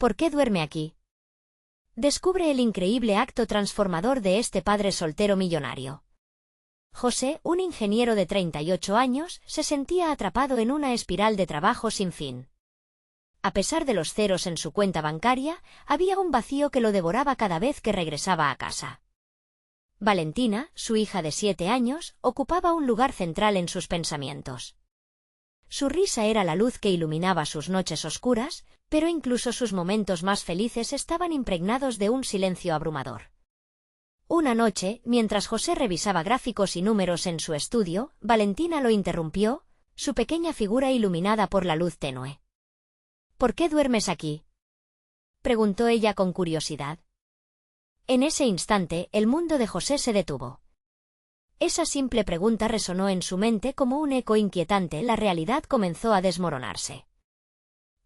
¿Por qué duerme aquí? Descubre el increíble acto transformador de este padre soltero millonario. José, un ingeniero de 38 años, se sentía atrapado en una espiral de trabajo sin fin. A pesar de los ceros en su cuenta bancaria, había un vacío que lo devoraba cada vez que regresaba a casa. Valentina, su hija de 7 años, ocupaba un lugar central en sus pensamientos. Su risa era la luz que iluminaba sus noches oscuras, pero incluso sus momentos más felices estaban impregnados de un silencio abrumador. Una noche, mientras José revisaba gráficos y números en su estudio, Valentina lo interrumpió, su pequeña figura iluminada por la luz tenue. ¿Por qué duermes aquí?, preguntó ella con curiosidad. En ese instante, el mundo de José se detuvo. Esa simple pregunta resonó en su mente como un eco inquietante. La realidad comenzó a desmoronarse.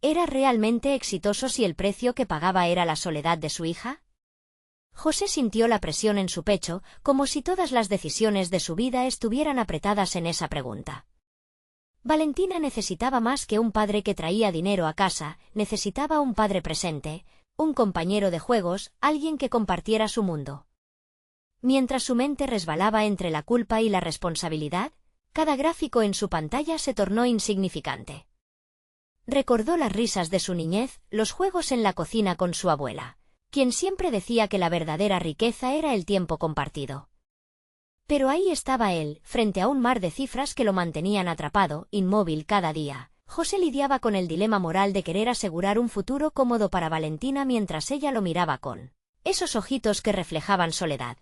¿Era realmente exitoso si el precio que pagaba era la soledad de su hija? José sintió la presión en su pecho, como si todas las decisiones de su vida estuvieran apretadas en esa pregunta. Valentina necesitaba más que un padre que traía dinero a casa, necesitaba un padre presente, un compañero de juegos, alguien que compartiera su mundo. Mientras su mente resbalaba entre la culpa y la responsabilidad, cada gráfico en su pantalla se tornó insignificante. Recordó las risas de su niñez, los juegos en la cocina con su abuela, quien siempre decía que la verdadera riqueza era el tiempo compartido. Pero ahí estaba él, frente a un mar de cifras que lo mantenían atrapado, inmóvil cada día. José lidiaba con el dilema moral de querer asegurar un futuro cómodo para Valentina mientras ella lo miraba con esos ojitos que reflejaban soledad.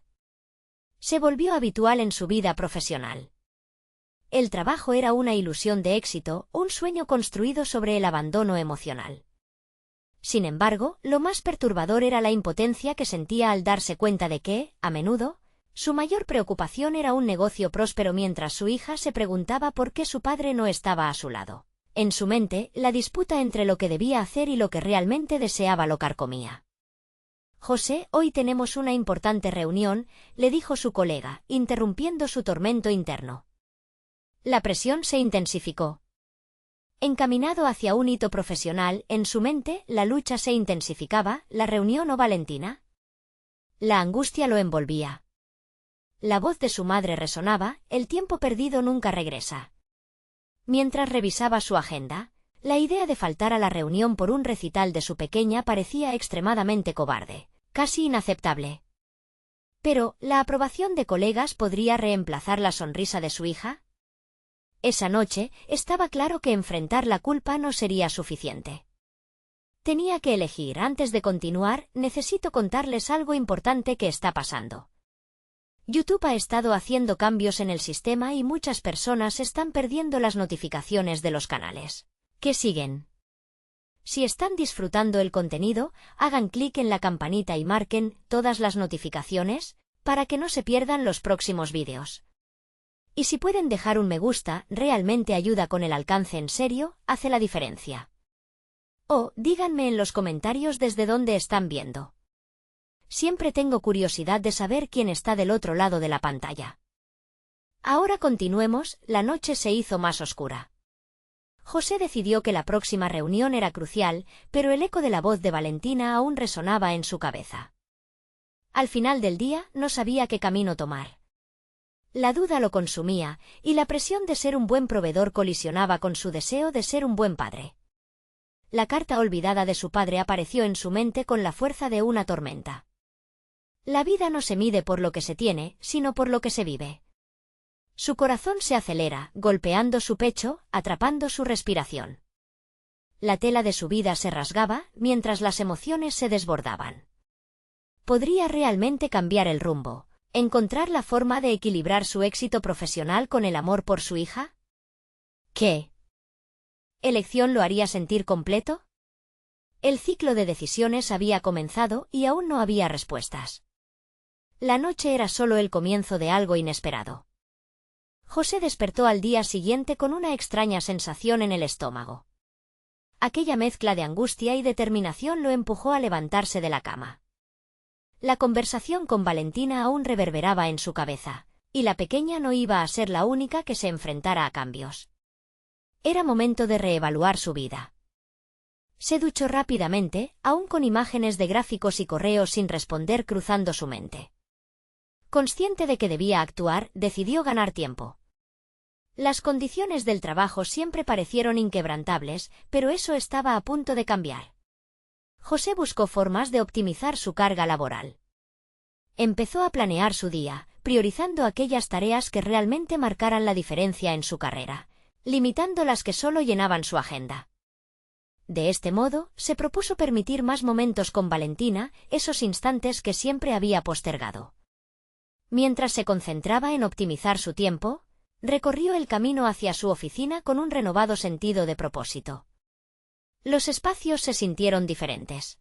Se volvió habitual en su vida profesional. El trabajo era una ilusión de éxito, un sueño construido sobre el abandono emocional. Sin embargo, lo más perturbador era la impotencia que sentía al darse cuenta de que, a menudo, su mayor preocupación era un negocio próspero mientras su hija se preguntaba por qué su padre no estaba a su lado. En su mente, la disputa entre lo que debía hacer y lo que realmente deseaba lo carcomía. «José, hoy tenemos una importante reunión», le dijo su colega, interrumpiendo su tormento interno. La presión se intensificó. Encaminado hacia un hito profesional, en su mente, la lucha se intensificaba. ¿La reunión o Valentina? La angustia lo envolvía. La voz de su madre resonaba: «El tiempo perdido nunca regresa». Mientras revisaba su agenda, la idea de faltar a la reunión por un recital de su pequeña parecía extremadamente cobarde, casi inaceptable. Pero, ¿la aprobación de colegas podría reemplazar la sonrisa de su hija? Esa noche, estaba claro que enfrentar la culpa no sería suficiente. Tenía que elegir. Antes de continuar, necesito contarles algo importante que está pasando. YouTube ha estado haciendo cambios en el sistema y muchas personas están perdiendo las notificaciones de los canales que siguen. Si están disfrutando el contenido, hagan clic en la campanita y marquen todas las notificaciones para que no se pierdan los próximos vídeos. Y si pueden dejar un me gusta, realmente ayuda con el alcance. En serio, hace la diferencia. O, díganme en los comentarios desde dónde están viendo. Siempre tengo curiosidad de saber quién está del otro lado de la pantalla. Ahora continuemos. La noche se hizo más oscura. José decidió que la próxima reunión era crucial, pero el eco de la voz de Valentina aún resonaba en su cabeza. Al final del día, no sabía qué camino tomar. La duda lo consumía, y la presión de ser un buen proveedor colisionaba con su deseo de ser un buen padre. La carta olvidada de su padre apareció en su mente con la fuerza de una tormenta. La vida no se mide por lo que se tiene, sino por lo que se vive. Su corazón se acelera, golpeando su pecho, atrapando su respiración. La tela de su vida se rasgaba, mientras las emociones se desbordaban. ¿Podría realmente cambiar el rumbo, encontrar la forma de equilibrar su éxito profesional con el amor por su hija? ¿Qué elección lo haría sentir completo? El ciclo de decisiones había comenzado y aún no había respuestas. La noche era solo el comienzo de algo inesperado. José despertó al día siguiente con una extraña sensación en el estómago. Aquella mezcla de angustia y determinación lo empujó a levantarse de la cama. La conversación con Valentina aún reverberaba en su cabeza, y la pequeña no iba a ser la única que se enfrentara a cambios. Era momento de reevaluar su vida. Se duchó rápidamente, aún con imágenes de gráficos y correos sin responder cruzando su mente. Consciente de que debía actuar, decidió ganar tiempo. Las condiciones del trabajo siempre parecieron inquebrantables, pero eso estaba a punto de cambiar. José buscó formas de optimizar su carga laboral. Empezó a planear su día, priorizando aquellas tareas que realmente marcaran la diferencia en su carrera, limitando las que solo llenaban su agenda. De este modo, se propuso permitir más momentos con Valentina, esos instantes que siempre había postergado. Mientras se concentraba en optimizar su tiempo, recorrió el camino hacia su oficina con un renovado sentido de propósito. Los espacios se sintieron diferentes.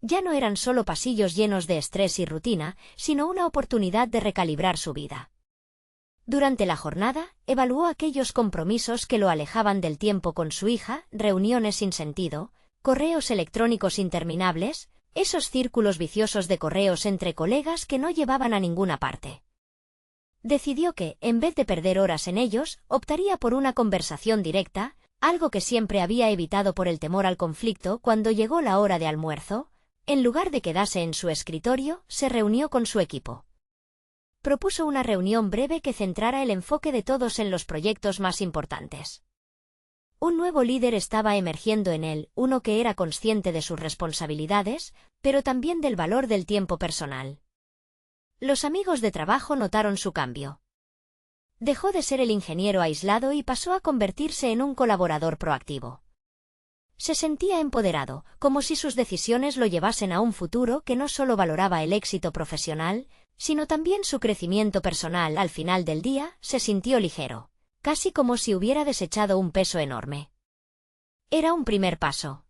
Ya no eran solo pasillos llenos de estrés y rutina, sino una oportunidad de recalibrar su vida. Durante la jornada, evaluó aquellos compromisos que lo alejaban del tiempo con su hija, reuniones sin sentido, correos electrónicos interminables, esos círculos viciosos de correos entre colegas que no llevaban a ninguna parte. Decidió que, en vez de perder horas en ellos, optaría por una conversación directa, algo que siempre había evitado por el temor al conflicto. Cuando llegó la hora de almuerzo, en lugar de quedarse en su escritorio, se reunió con su equipo. Propuso una reunión breve que centrara el enfoque de todos en los proyectos más importantes. Un nuevo líder estaba emergiendo en él, uno que era consciente de sus responsabilidades, pero también del valor del tiempo personal. Los amigos de trabajo notaron su cambio. Dejó de ser el ingeniero aislado y pasó a convertirse en un colaborador proactivo. Se sentía empoderado, como si sus decisiones lo llevasen a un futuro que no solo valoraba el éxito profesional, sino también su crecimiento personal. Al final del día, se sintió ligero, casi como si hubiera desechado un peso enorme. Era un primer paso.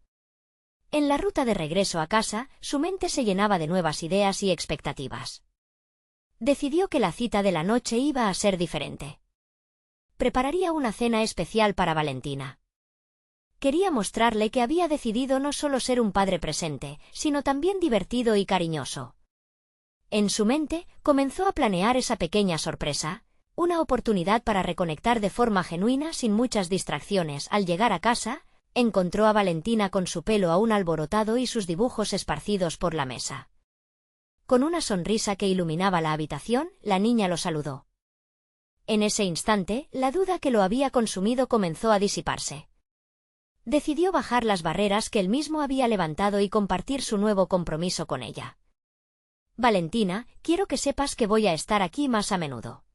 En la ruta de regreso a casa, su mente se llenaba de nuevas ideas y expectativas. Decidió que la cita de la noche iba a ser diferente. Prepararía una cena especial para Valentina. Quería mostrarle que había decidido no solo ser un padre presente, sino también divertido y cariñoso. En su mente, comenzó a planear esa pequeña sorpresa, una oportunidad para reconectar de forma genuina sin muchas distracciones. Al llegar a casa, encontró a Valentina con su pelo aún alborotado y sus dibujos esparcidos por la mesa. Con una sonrisa que iluminaba la habitación, la niña lo saludó. En ese instante, la duda que lo había consumido comenzó a disiparse. Decidió bajar las barreras que él mismo había levantado y compartir su nuevo compromiso con ella. Valentina, quiero que sepas que voy a estar aquí más a menudo.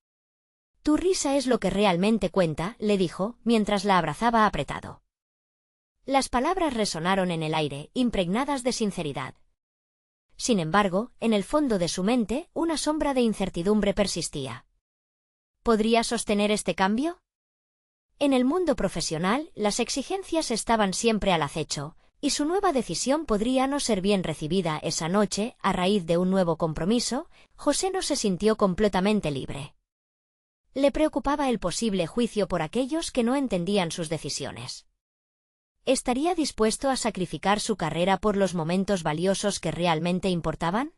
Tu risa es lo que realmente cuenta, le dijo, mientras la abrazaba apretado. Las palabras resonaron en el aire, impregnadas de sinceridad. Sin embargo, en el fondo de su mente, una sombra de incertidumbre persistía. ¿Podría sostener este cambio? En el mundo profesional, las exigencias estaban siempre al acecho, y su nueva decisión podría no ser bien recibida. Esa noche, a raíz de un nuevo compromiso, José no se sintió completamente libre. Le preocupaba el posible juicio por aquellos que no entendían sus decisiones. ¿Estaría dispuesto a sacrificar su carrera por los momentos valiosos que realmente importaban?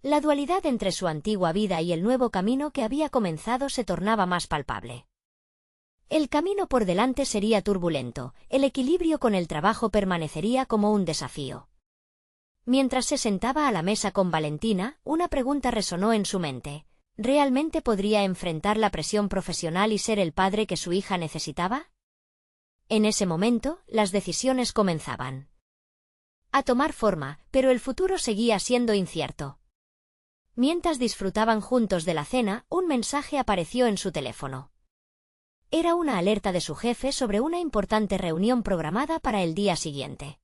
La dualidad entre su antigua vida y el nuevo camino que había comenzado se tornaba más palpable. El camino por delante sería turbulento, el equilibrio con el trabajo permanecería como un desafío. Mientras se sentaba a la mesa con Valentina, una pregunta resonó en su mente. ¿Realmente podría enfrentar la presión profesional y ser el padre que su hija necesitaba? En ese momento, las decisiones comenzaban a tomar forma, pero el futuro seguía siendo incierto. Mientras disfrutaban juntos de la cena, un mensaje apareció en su teléfono. Era una alerta de su jefe sobre una importante reunión programada para el día siguiente.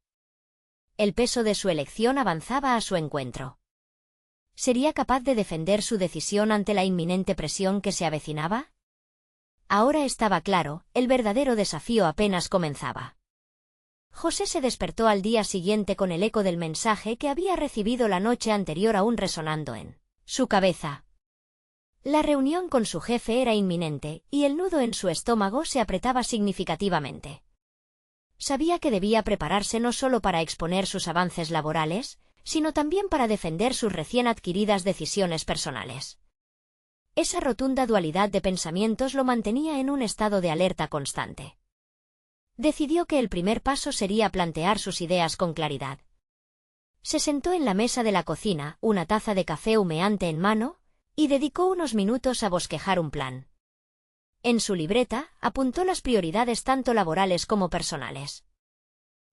El peso de su elección avanzaba a su encuentro. ¿Sería capaz de defender su decisión ante la inminente presión que se avecinaba? Ahora estaba claro, el verdadero desafío apenas comenzaba. José se despertó al día siguiente con el eco del mensaje que había recibido la noche anterior aún resonando en su cabeza. La reunión con su jefe era inminente, y el nudo en su estómago se apretaba significativamente. Sabía que debía prepararse no solo para exponer sus avances laborales, sino también para defender sus recién adquiridas decisiones personales. Esa rotunda dualidad de pensamientos lo mantenía en un estado de alerta constante. Decidió que el primer paso sería plantear sus ideas con claridad. Se sentó en la mesa de la cocina, una taza de café humeante en mano, y dedicó unos minutos a bosquejar un plan. En su libreta, apuntó las prioridades tanto laborales como personales.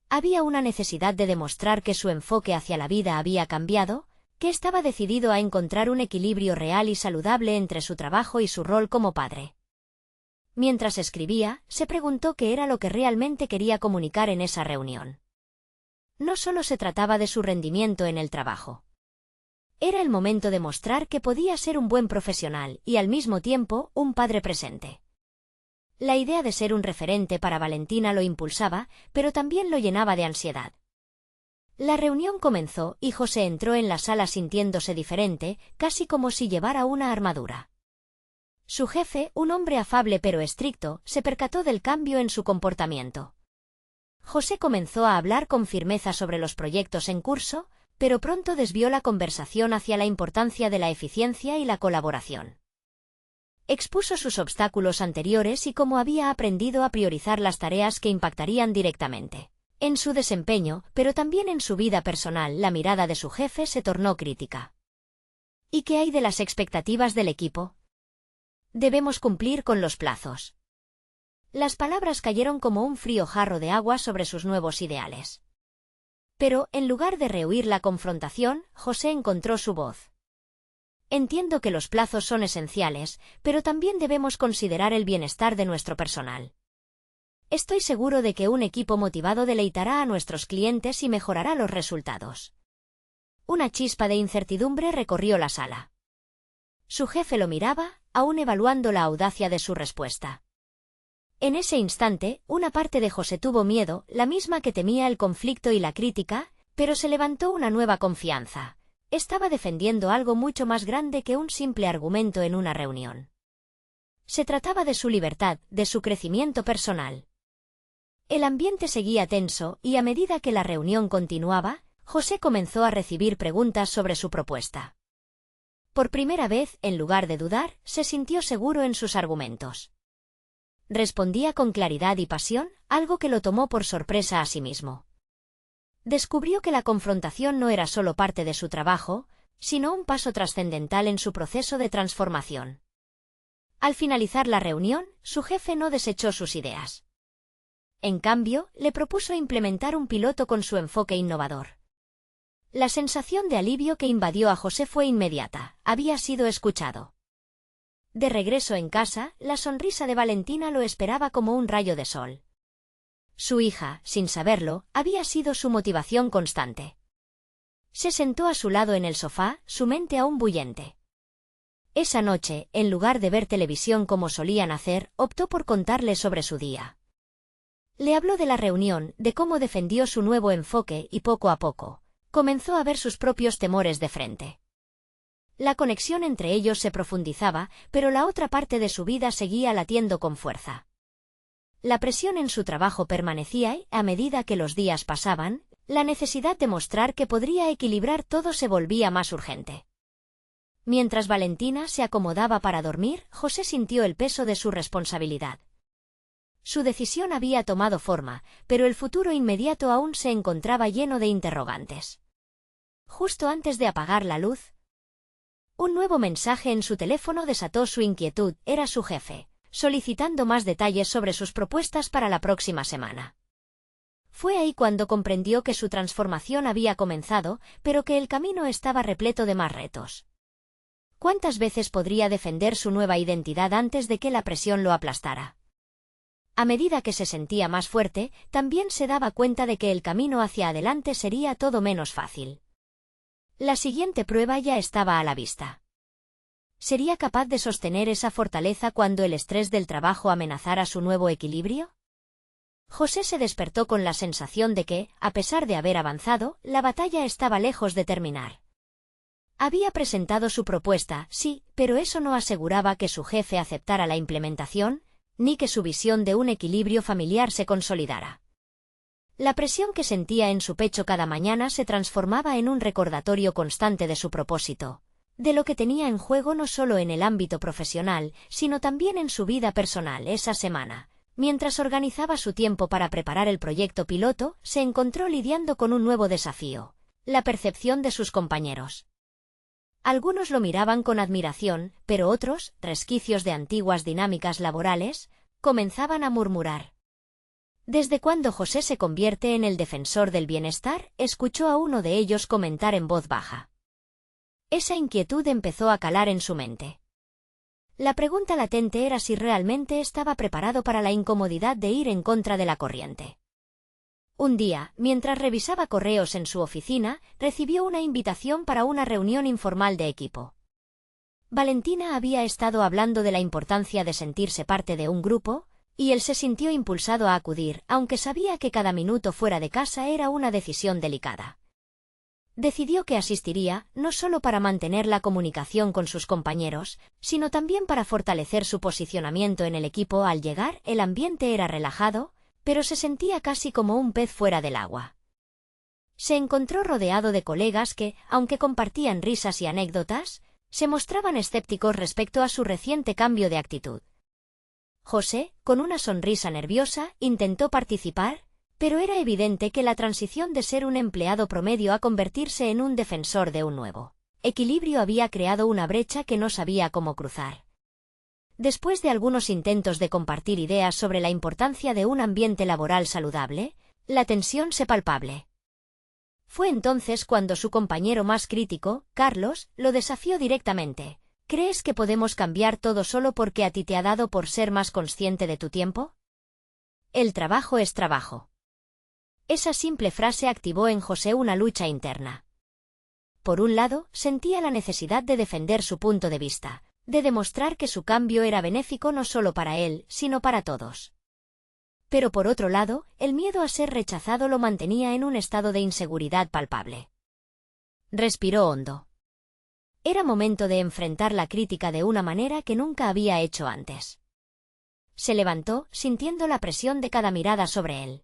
Había una necesidad de demostrar que su enfoque hacia la vida había cambiado, que estaba decidido a encontrar un equilibrio real y saludable entre su trabajo y su rol como padre. Mientras escribía, se preguntó qué era lo que realmente quería comunicar en esa reunión. No solo se trataba de su rendimiento en el trabajo. Era el momento de mostrar que podía ser un buen profesional y al mismo tiempo un padre presente. La idea de ser un referente para Valentina lo impulsaba, pero también lo llenaba de ansiedad. La reunión comenzó y José entró en la sala sintiéndose diferente, casi como si llevara una armadura. Su jefe, un hombre afable pero estricto, se percató del cambio en su comportamiento. José comenzó a hablar con firmeza sobre los proyectos en curso, pero pronto desvió la conversación hacia la importancia de la eficiencia y la colaboración. Expuso sus obstáculos anteriores y cómo había aprendido a priorizar las tareas que impactarían directamente en su desempeño, pero también en su vida personal. La mirada de su jefe se tornó crítica. ¿Y qué hay de las expectativas del equipo? Debemos cumplir con los plazos. Las palabras cayeron como un frío jarro de agua sobre sus nuevos ideales. Pero, en lugar de rehuir la confrontación, José encontró su voz. Entiendo que los plazos son esenciales, pero también debemos considerar el bienestar de nuestro personal. Estoy seguro de que un equipo motivado deleitará a nuestros clientes y mejorará los resultados. Una chispa de incertidumbre recorrió la sala. Su jefe lo miraba, aún evaluando la audacia de su respuesta. En ese instante, una parte de José tuvo miedo, la misma que temía el conflicto y la crítica, pero se levantó una nueva confianza. Estaba defendiendo algo mucho más grande que un simple argumento en una reunión. Se trataba de su libertad, de su crecimiento personal. El ambiente seguía tenso, y a medida que la reunión continuaba, José comenzó a recibir preguntas sobre su propuesta. Por primera vez, en lugar de dudar, se sintió seguro en sus argumentos. Respondía con claridad y pasión, algo que lo tomó por sorpresa a sí mismo. Descubrió que la confrontación no era solo parte de su trabajo, sino un paso trascendental en su proceso de transformación. Al finalizar la reunión, su jefe no desechó sus ideas. En cambio, le propuso implementar un piloto con su enfoque innovador. La sensación de alivio que invadió a José fue inmediata, había sido escuchado. De regreso en casa, la sonrisa de Valentina lo esperaba como un rayo de sol. Su hija, sin saberlo, había sido su motivación constante. Se sentó a su lado en el sofá, su mente aún bullente. Esa noche, en lugar de ver televisión como solían hacer, optó por contarle sobre su día. Le habló de la reunión, de cómo defendió su nuevo enfoque y poco a poco, comenzó a ver sus propios temores de frente. La conexión entre ellos se profundizaba, pero la otra parte de su vida seguía latiendo con fuerza. La presión en su trabajo permanecía y, a medida que los días pasaban, la necesidad de mostrar que podría equilibrar todo se volvía más urgente. Mientras Valentina se acomodaba para dormir, José sintió el peso de su responsabilidad. Su decisión había tomado forma, pero el futuro inmediato aún se encontraba lleno de interrogantes. Justo antes de apagar la luz, un nuevo mensaje en su teléfono desató su inquietud. Era su jefe, solicitando más detalles sobre sus propuestas para la próxima semana. Fue ahí cuando comprendió que su transformación había comenzado, pero que el camino estaba repleto de más retos. ¿Cuántas veces podría defender su nueva identidad antes de que la presión lo aplastara? A medida que se sentía más fuerte, también se daba cuenta de que el camino hacia adelante sería todo menos fácil. La siguiente prueba ya estaba a la vista. ¿Sería capaz de sostener esa fortaleza cuando el estrés del trabajo amenazara su nuevo equilibrio? José se despertó con la sensación de que, a pesar de haber avanzado, la batalla estaba lejos de terminar. Había presentado su propuesta, sí, pero eso no aseguraba que su jefe aceptara la implementación, ni que su visión de un equilibrio familiar se consolidara. La presión que sentía en su pecho cada mañana se transformaba en un recordatorio constante de su propósito, de lo que tenía en juego no solo en el ámbito profesional, sino también en su vida personal. Esa semana, Mientras organizaba su tiempo para preparar el proyecto piloto, se encontró lidiando con un nuevo desafío: la percepción de sus compañeros. Algunos lo miraban con admiración, pero otros, resquicios de antiguas dinámicas laborales, comenzaban a murmurar. ¿Desde cuándo José se convierte en el defensor del bienestar?, escuchó a uno de ellos comentar en voz baja. Esa inquietud empezó a calar en su mente. La pregunta latente era si realmente estaba preparado para la incomodidad de ir en contra de la corriente. Un día, mientras revisaba correos en su oficina, recibió una invitación para una reunión informal de equipo. Valentina había estado hablando de la importancia de sentirse parte de un grupo, y él se sintió impulsado a acudir, aunque sabía que cada minuto fuera de casa era una decisión delicada. Decidió que asistiría, no solo para mantener la comunicación con sus compañeros, sino también para fortalecer su posicionamiento en el equipo. Al llegar, el ambiente era relajado, pero se sentía casi como un pez fuera del agua. Se encontró rodeado de colegas que, aunque compartían risas y anécdotas, se mostraban escépticos respecto a su reciente cambio de actitud. José, con una sonrisa nerviosa, intentó participar, pero era evidente que la transición de ser un empleado promedio a convertirse en un defensor de un nuevo equilibrio había creado una brecha que no sabía cómo cruzar. Después de algunos intentos de compartir ideas sobre la importancia de un ambiente laboral saludable, la tensión se palpable. Fue entonces cuando su compañero más crítico, Carlos, lo desafió directamente. ¿Crees que podemos cambiar todo solo porque a ti te ha dado por ser más consciente de tu tiempo? El trabajo es trabajo. Esa simple frase activó en José una lucha interna. Por un lado, sentía la necesidad de defender su punto de vista, de demostrar que su cambio era benéfico no solo para él, sino para todos. Pero por otro lado, el miedo a ser rechazado lo mantenía en un estado de inseguridad palpable. Respiró hondo. Era momento de enfrentar la crítica de una manera que nunca había hecho antes. Se levantó, sintiendo la presión de cada mirada sobre él.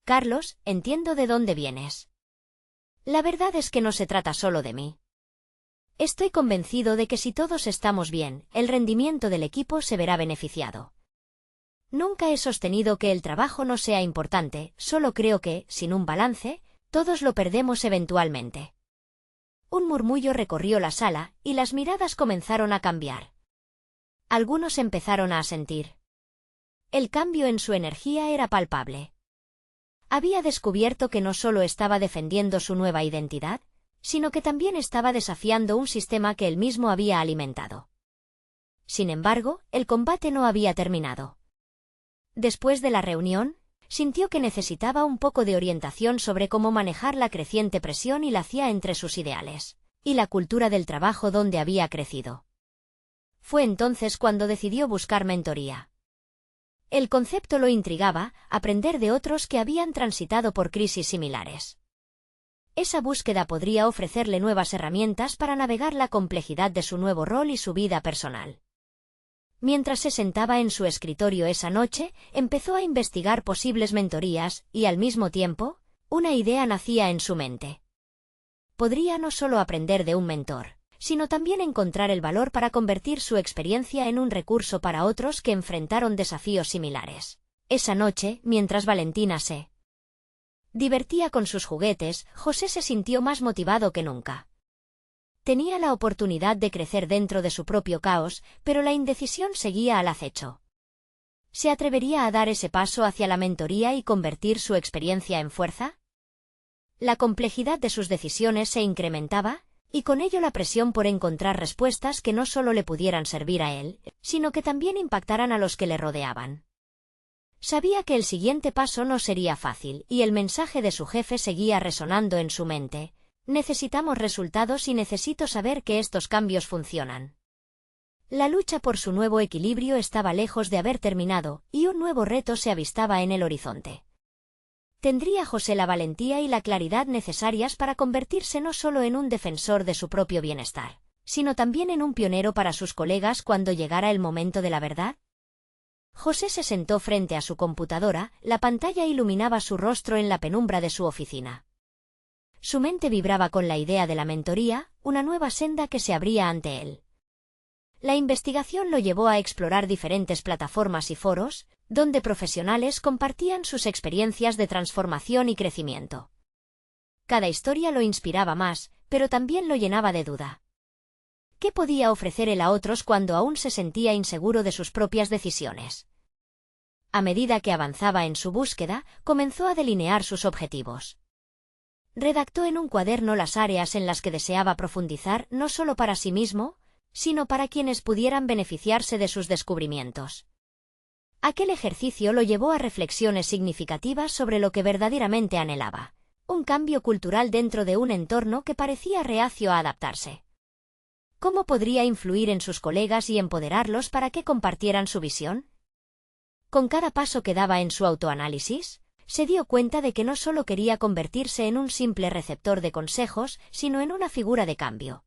Carlos, entiendo de dónde vienes. La verdad es que no se trata solo de mí. Estoy convencido de que si todos estamos bien, el rendimiento del equipo se verá beneficiado. Nunca he sostenido que el trabajo no sea importante, solo creo que, sin un balance, todos lo perdemos eventualmente. Un murmullo recorrió la sala, y las miradas comenzaron a cambiar. Algunos empezaron a asentir. El cambio en su energía era palpable. Había descubierto que no solo estaba defendiendo su nueva identidad, sino que también estaba desafiando un sistema que él mismo había alimentado. Sin embargo, el combate no había terminado. Después de la reunión, sintió que necesitaba un poco de orientación sobre cómo manejar la creciente presión y lacia entre sus ideales y la cultura del trabajo donde había crecido. Fue entonces cuando decidió buscar mentoría. El concepto lo intrigaba, aprender de otros que habían transitado por crisis similares. Esa búsqueda podría ofrecerle nuevas herramientas para navegar la complejidad de su nuevo rol y su vida personal. Mientras se sentaba en su escritorio esa noche, empezó a investigar posibles mentorías y, al mismo tiempo, una idea nacía en su mente. Podría no solo aprender de un mentor, sino también encontrar el valor para convertir su experiencia en un recurso para otros que enfrentaron desafíos similares. Esa noche, mientras Valentina se divertía con sus juguetes, José se sintió más motivado que nunca. Tenía la oportunidad de crecer dentro de su propio caos, pero la indecisión seguía al acecho. ¿Se atrevería a dar ese paso hacia la mentoría y convertir su experiencia en fuerza? La complejidad de sus decisiones se incrementaba, y con ello la presión por encontrar respuestas que no solo le pudieran servir a él, sino que también impactaran a los que le rodeaban. Sabía que el siguiente paso no sería fácil, y el mensaje de su jefe seguía resonando en su mente. Necesitamos resultados y necesito saber que estos cambios funcionan. La lucha por su nuevo equilibrio estaba lejos de haber terminado, y un nuevo reto se avistaba en el horizonte. ¿Tendría José la valentía y la claridad necesarias para convertirse no solo en un defensor de su propio bienestar, sino también en un pionero para sus colegas cuando llegara el momento de la verdad? José se sentó frente a su computadora, la pantalla iluminaba su rostro en la penumbra de su oficina. Su mente vibraba con la idea de la mentoría, una nueva senda que se abría ante él. La investigación lo llevó a explorar diferentes plataformas y foros, donde profesionales compartían sus experiencias de transformación y crecimiento. Cada historia lo inspiraba más, pero también lo llenaba de duda. ¿Qué podía ofrecer él a otros cuando aún se sentía inseguro de sus propias decisiones? A medida que avanzaba en su búsqueda, comenzó a delinear sus objetivos. Redactó en un cuaderno las áreas en las que deseaba profundizar no solo para sí mismo, sino para quienes pudieran beneficiarse de sus descubrimientos. Aquel ejercicio lo llevó a reflexiones significativas sobre lo que verdaderamente anhelaba, un cambio cultural dentro de un entorno que parecía reacio a adaptarse. ¿Cómo podría influir en sus colegas y empoderarlos para que compartieran su visión? Con cada paso que daba en su autoanálisis, se dio cuenta de que no solo quería convertirse en un simple receptor de consejos, sino en una figura de cambio.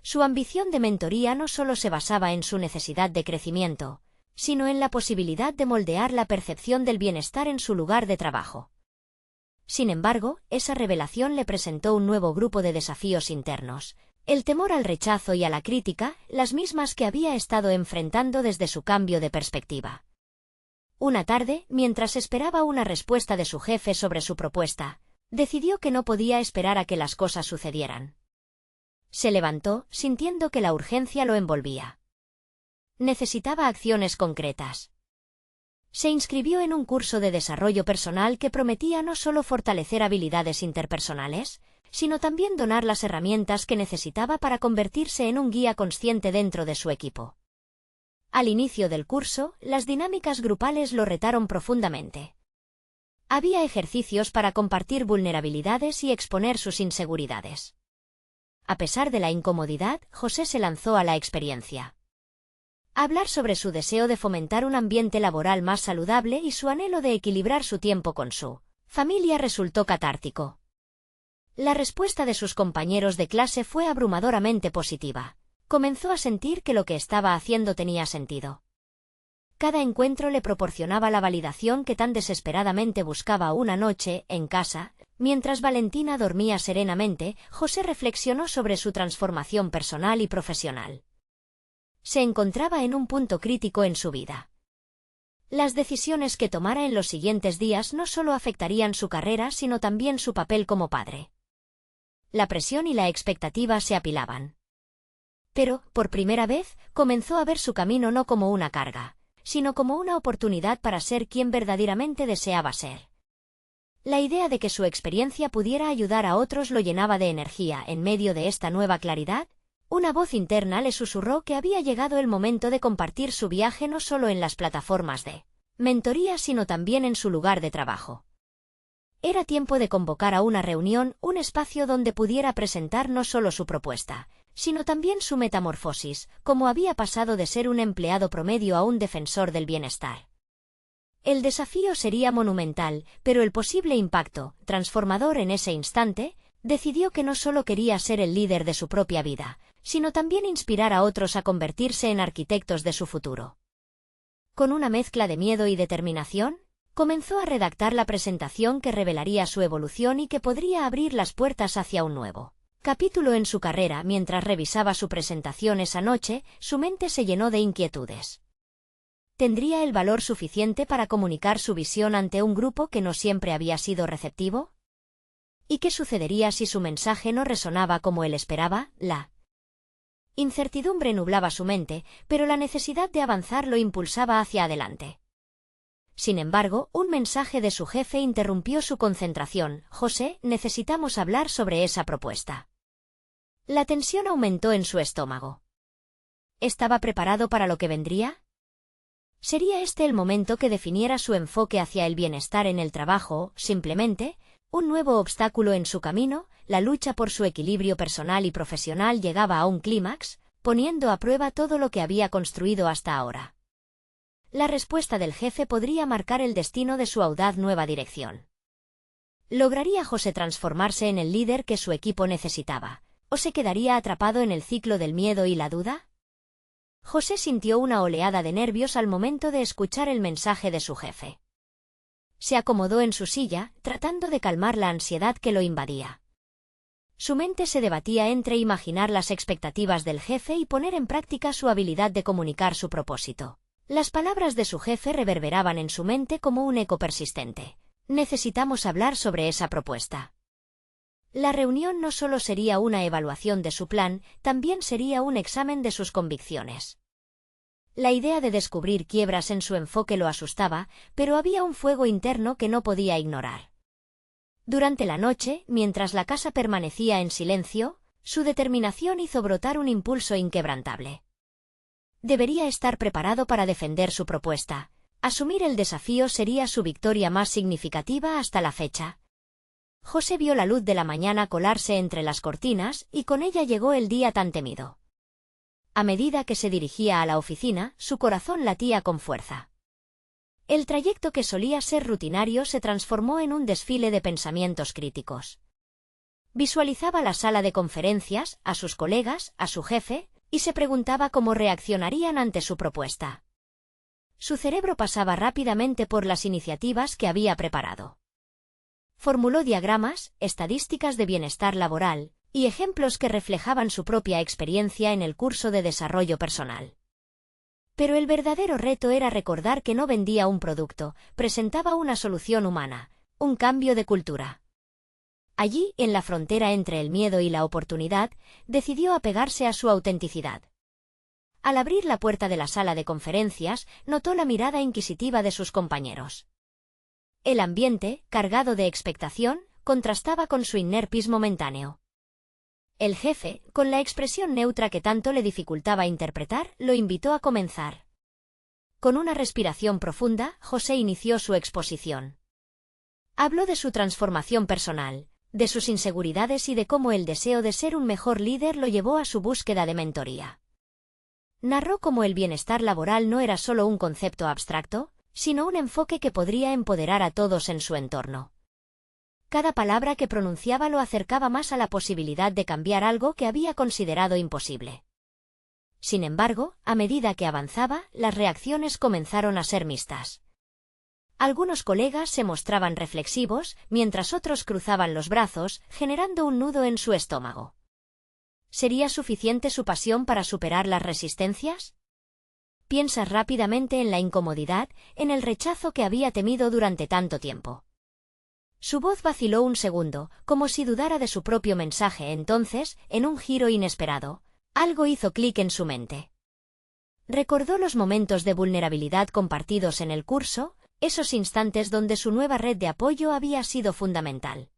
Su ambición de mentoría no solo se basaba en su necesidad de crecimiento, sino en la posibilidad de moldear la percepción del bienestar en su lugar de trabajo. Sin embargo, esa revelación le presentó un nuevo grupo de desafíos internos: el temor al rechazo y a la crítica, las mismas que había estado enfrentando desde su cambio de perspectiva. Una tarde, mientras esperaba una respuesta de su jefe sobre su propuesta, decidió que no podía esperar a que las cosas sucedieran. Se levantó, sintiendo que la urgencia lo envolvía. Necesitaba acciones concretas. Se inscribió en un curso de desarrollo personal que prometía no solo fortalecer habilidades interpersonales, sino también donar las herramientas que necesitaba para convertirse en un guía consciente dentro de su equipo. Al inicio del curso, las dinámicas grupales lo retaron profundamente. Había ejercicios para compartir vulnerabilidades y exponer sus inseguridades. A pesar de la incomodidad, José se lanzó a la experiencia. Hablar sobre su deseo de fomentar un ambiente laboral más saludable y su anhelo de equilibrar su tiempo con su familia resultó catártico. La respuesta de sus compañeros de clase fue abrumadoramente positiva. Comenzó a sentir que lo que estaba haciendo tenía sentido. Cada encuentro le proporcionaba la validación que tan desesperadamente buscaba. Una noche, en casa, mientras Valentina dormía serenamente, José reflexionó sobre su transformación personal y profesional. Se encontraba en un punto crítico en su vida. Las decisiones que tomara en los siguientes días no solo afectarían su carrera, sino también su papel como padre. La presión y la expectativa se apilaban. Pero, por primera vez, comenzó a ver su camino no como una carga, sino como una oportunidad para ser quien verdaderamente deseaba ser. La idea de que su experiencia pudiera ayudar a otros lo llenaba de energía. En medio de esta nueva claridad, una voz interna le susurró que había llegado el momento de compartir su viaje no solo en las plataformas de mentoría, sino también en su lugar de trabajo. Era tiempo de convocar a una reunión, un espacio donde pudiera presentar no solo su propuesta, sino también su metamorfosis, cómo había pasado de ser un empleado promedio a un defensor del bienestar. El desafío sería monumental, pero el posible impacto, transformador en ese instante, decidió que no solo quería ser el líder de su propia vida, sino también inspirar a otros a convertirse en arquitectos de su futuro. Con una mezcla de miedo y determinación, comenzó a redactar la presentación que revelaría su evolución y que podría abrir las puertas hacia un nuevo capítulo en su carrera. Mientras revisaba su presentación esa noche, su mente se llenó de inquietudes. ¿Tendría el valor suficiente para comunicar su visión ante un grupo que no siempre había sido receptivo? ¿Y qué sucedería si su mensaje no resonaba como él esperaba? La incertidumbre nublaba su mente, pero la necesidad de avanzar lo impulsaba hacia adelante. Sin embargo, un mensaje de su jefe interrumpió su concentración. «José, necesitamos hablar sobre esa propuesta». La tensión aumentó en su estómago. ¿Estaba preparado para lo que vendría? ¿Sería este el momento que definiera su enfoque hacia el bienestar en el trabajo o, simplemente, un nuevo obstáculo en su camino? La lucha por su equilibrio personal y profesional llegaba a un clímax, poniendo a prueba todo lo que había construido hasta ahora. La respuesta del jefe podría marcar el destino de su audaz nueva dirección. ¿Lograría José transformarse en el líder que su equipo necesitaba, o se quedaría atrapado en el ciclo del miedo y la duda? José sintió una oleada de nervios al momento de escuchar el mensaje de su jefe. Se acomodó en su silla, tratando de calmar la ansiedad que lo invadía. Su mente se debatía entre imaginar las expectativas del jefe y poner en práctica su habilidad de comunicar su propósito. Las palabras de su jefe reverberaban en su mente como un eco persistente. Necesitamos hablar sobre esa propuesta. La reunión no solo sería una evaluación de su plan, también sería un examen de sus convicciones. La idea de descubrir quiebras en su enfoque lo asustaba, pero había un fuego interno que no podía ignorar. Durante la noche, mientras la casa permanecía en silencio, su determinación hizo brotar un impulso inquebrantable. Debería estar preparado para defender su propuesta. Asumir el desafío sería su victoria más significativa hasta la fecha. José vio la luz de la mañana colarse entre las cortinas y con ella llegó el día tan temido. A medida que se dirigía a la oficina, su corazón latía con fuerza. El trayecto que solía ser rutinario se transformó en un desfile de pensamientos críticos. Visualizaba la sala de conferencias, a sus colegas, a su jefe, y se preguntaba cómo reaccionarían ante su propuesta. Su cerebro pasaba rápidamente por las iniciativas que había preparado. Formuló diagramas, estadísticas de bienestar laboral, y ejemplos que reflejaban su propia experiencia en el curso de desarrollo personal. Pero el verdadero reto era recordar que no vendía un producto, presentaba una solución humana, un cambio de cultura. Allí, en la frontera entre el miedo y la oportunidad, decidió apegarse a su autenticidad. Al abrir la puerta de la sala de conferencias, notó la mirada inquisitiva de sus compañeros. El ambiente, cargado de expectación, contrastaba con su inerpismo momentáneo. El jefe, con la expresión neutra que tanto le dificultaba interpretar, lo invitó a comenzar. Con una respiración profunda, José inició su exposición. Habló de su transformación personal, de sus inseguridades y de cómo el deseo de ser un mejor líder lo llevó a su búsqueda de mentoría. Narró cómo el bienestar laboral no era solo un concepto abstracto, sino un enfoque que podría empoderar a todos en su entorno. Cada palabra que pronunciaba lo acercaba más a la posibilidad de cambiar algo que había considerado imposible. Sin embargo, a medida que avanzaba, las reacciones comenzaron a ser mixtas. Algunos colegas se mostraban reflexivos, mientras otros cruzaban los brazos, generando un nudo en su estómago. ¿Sería suficiente su pasión para superar las resistencias? Piensa rápidamente en la incomodidad, en el rechazo que había temido durante tanto tiempo. Su voz vaciló un segundo, como si dudara de su propio mensaje. Entonces, en un giro inesperado, algo hizo clic en su mente. Recordó los momentos de vulnerabilidad compartidos en el curso, esos instantes donde su nueva red de apoyo había sido fundamental.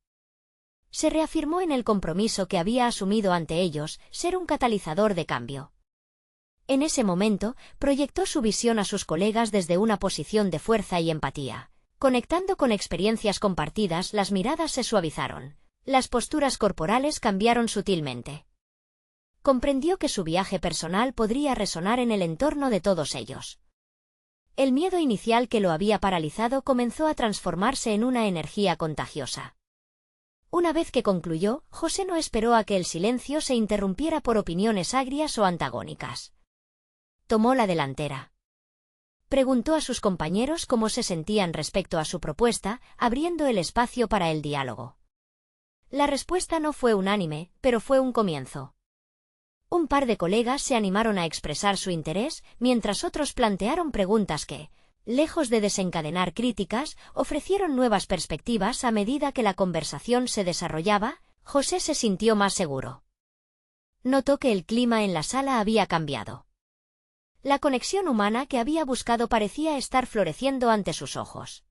Se reafirmó en el compromiso que había asumido ante ellos, ser un catalizador de cambio. En ese momento, proyectó su visión a sus colegas desde una posición de fuerza y empatía. Conectando con experiencias compartidas, las miradas se suavizaron. Las posturas corporales cambiaron sutilmente. Comprendió que su viaje personal podría resonar en el entorno de todos ellos. El miedo inicial que lo había paralizado comenzó a transformarse en una energía contagiosa. Una vez que concluyó, José no esperó a que el silencio se interrumpiera por opiniones agrias o antagónicas. Tomó la delantera. Preguntó a sus compañeros cómo se sentían respecto a su propuesta, abriendo el espacio para el diálogo. La respuesta no fue unánime, pero fue un comienzo. Un par de colegas se animaron a expresar su interés, mientras otros plantearon preguntas que, lejos de desencadenar críticas, ofrecieron nuevas perspectivas. A medida que la conversación se desarrollaba, José se sintió más seguro. Notó que el clima en la sala había cambiado. La conexión humana que había buscado parecía estar floreciendo ante sus ojos.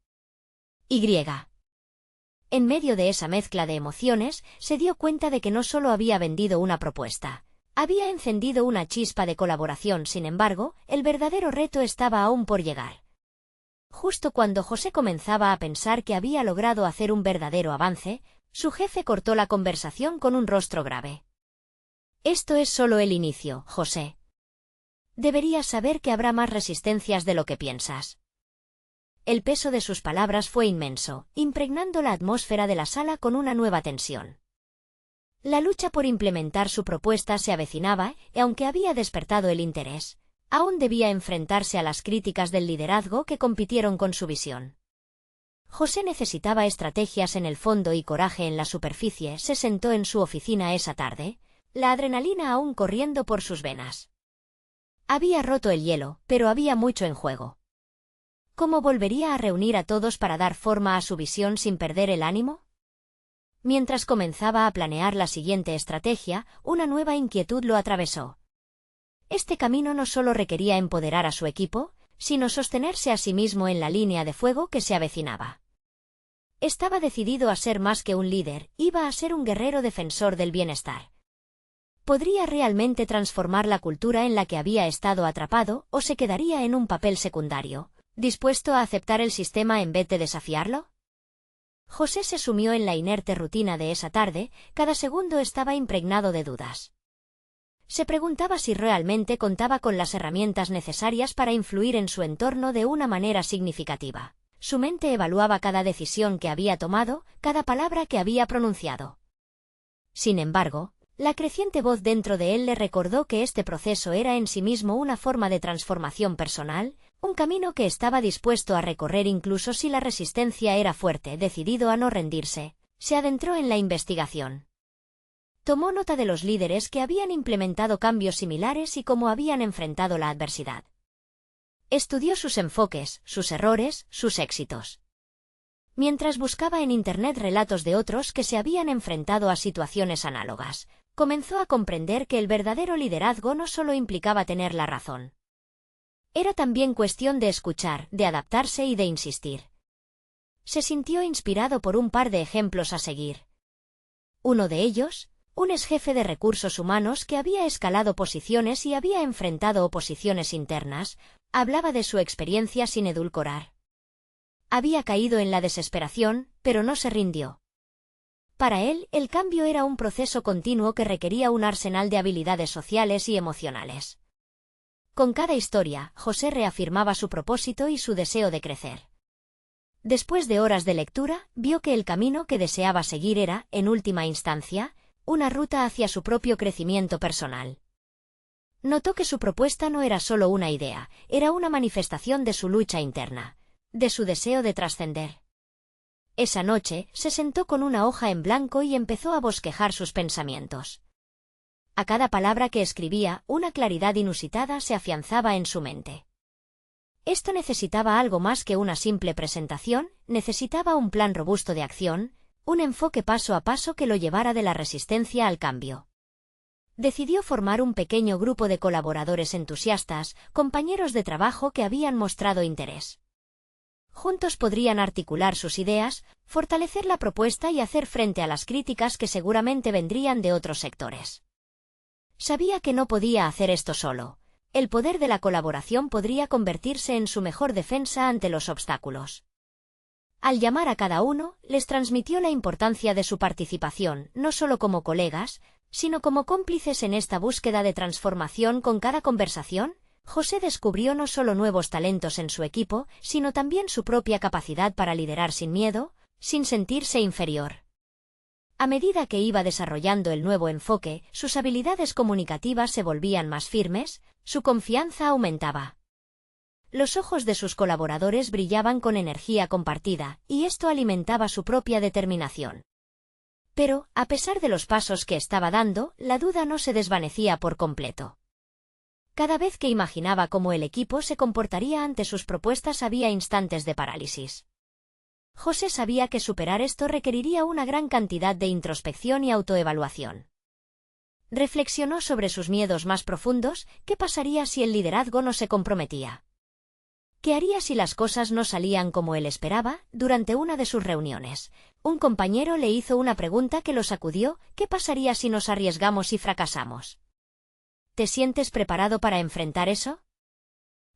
En medio de esa mezcla de emociones, se dio cuenta de que no solo había vendido una propuesta, había encendido una chispa de colaboración. Sin embargo, el verdadero reto estaba aún por llegar. Justo cuando José comenzaba a pensar que había logrado hacer un verdadero avance, su jefe cortó la conversación con un rostro grave. Esto es solo el inicio, José. Deberías saber que habrá más resistencias de lo que piensas. El peso de sus palabras fue inmenso, impregnando la atmósfera de la sala con una nueva tensión. La lucha por implementar su propuesta se avecinaba, y aunque había despertado el interés, aún debía enfrentarse a las críticas del liderazgo que compitieron con su visión. José necesitaba estrategias en el fondo y coraje en la superficie. Se sentó en su oficina esa tarde, la adrenalina aún corriendo por sus venas. Había roto el hielo, pero había mucho en juego. ¿Cómo volvería a reunir a todos para dar forma a su visión sin perder el ánimo? Mientras comenzaba a planear la siguiente estrategia, una nueva inquietud lo atravesó. Este camino no solo requería empoderar a su equipo, sino sostenerse a sí mismo en la línea de fuego que se avecinaba. Estaba decidido a ser más que un líder, iba a ser un guerrero defensor del bienestar. ¿Podría realmente transformar la cultura en la que había estado atrapado o se quedaría en un papel secundario, dispuesto a aceptar el sistema en vez de desafiarlo? José se sumió en la inerte rutina de esa tarde, cada segundo estaba impregnado de dudas. Se preguntaba si realmente contaba con las herramientas necesarias para influir en su entorno de una manera significativa. Su mente evaluaba cada decisión que había tomado, cada palabra que había pronunciado. Sin embargo, la creciente voz dentro de él le recordó que este proceso era en sí mismo una forma de transformación personal, un camino que estaba dispuesto a recorrer incluso si la resistencia era fuerte. Decidido a no rendirse, se adentró en la investigación. Tomó nota de los líderes que habían implementado cambios similares y cómo habían enfrentado la adversidad. Estudió sus enfoques, sus errores, sus éxitos. Mientras buscaba en Internet relatos de otros que se habían enfrentado a situaciones análogas, comenzó a comprender que el verdadero liderazgo no solo implicaba tener la razón. Era también cuestión de escuchar, de adaptarse y de insistir. Se sintió inspirado por un par de ejemplos a seguir. Uno de ellos, un exjefe de recursos humanos que había escalado posiciones y había enfrentado oposiciones internas, hablaba de su experiencia sin edulcorar. Había caído en la desesperación, pero no se rindió. Para él, el cambio era un proceso continuo que requería un arsenal de habilidades sociales y emocionales. Con cada historia, José reafirmaba su propósito y su deseo de crecer. Después de horas de lectura, vio que el camino que deseaba seguir era, en última instancia, una ruta hacia su propio crecimiento personal. Notó que su propuesta no era solo una idea, era una manifestación de su lucha interna, de su deseo de trascender. Esa noche, se sentó con una hoja en blanco y empezó a bosquejar sus pensamientos. A cada palabra que escribía, una claridad inusitada se afianzaba en su mente. Esto necesitaba algo más que una simple presentación, necesitaba un plan robusto de acción, un enfoque paso a paso que lo llevara de la resistencia al cambio. Decidió formar un pequeño grupo de colaboradores entusiastas, compañeros de trabajo que habían mostrado interés. Juntos podrían articular sus ideas, fortalecer la propuesta y hacer frente a las críticas que seguramente vendrían de otros sectores. Sabía que no podía hacer esto solo. El poder de la colaboración podría convertirse en su mejor defensa ante los obstáculos. Al llamar a cada uno, les transmitió la importancia de su participación, no solo como colegas, sino como cómplices en esta búsqueda de transformación. Con cada conversación, José descubrió no solo nuevos talentos en su equipo, sino también su propia capacidad para liderar sin miedo, sin sentirse inferior. A medida que iba desarrollando el nuevo enfoque, sus habilidades comunicativas se volvían más firmes, su confianza aumentaba. Los ojos de sus colaboradores brillaban con energía compartida, y esto alimentaba su propia determinación. Pero, a pesar de los pasos que estaba dando, la duda no se desvanecía por completo. Cada vez que imaginaba cómo el equipo se comportaría ante sus propuestas había instantes de parálisis. José sabía que superar esto requeriría una gran cantidad de introspección y autoevaluación. Reflexionó sobre sus miedos más profundos. ¿Qué pasaría si el liderazgo no se comprometía? ¿Qué haría si las cosas no salían como él esperaba? Durante una de sus reuniones, un compañero le hizo una pregunta que lo sacudió. ¿Qué pasaría si nos arriesgamos y fracasamos? ¿Te sientes preparado para enfrentar eso?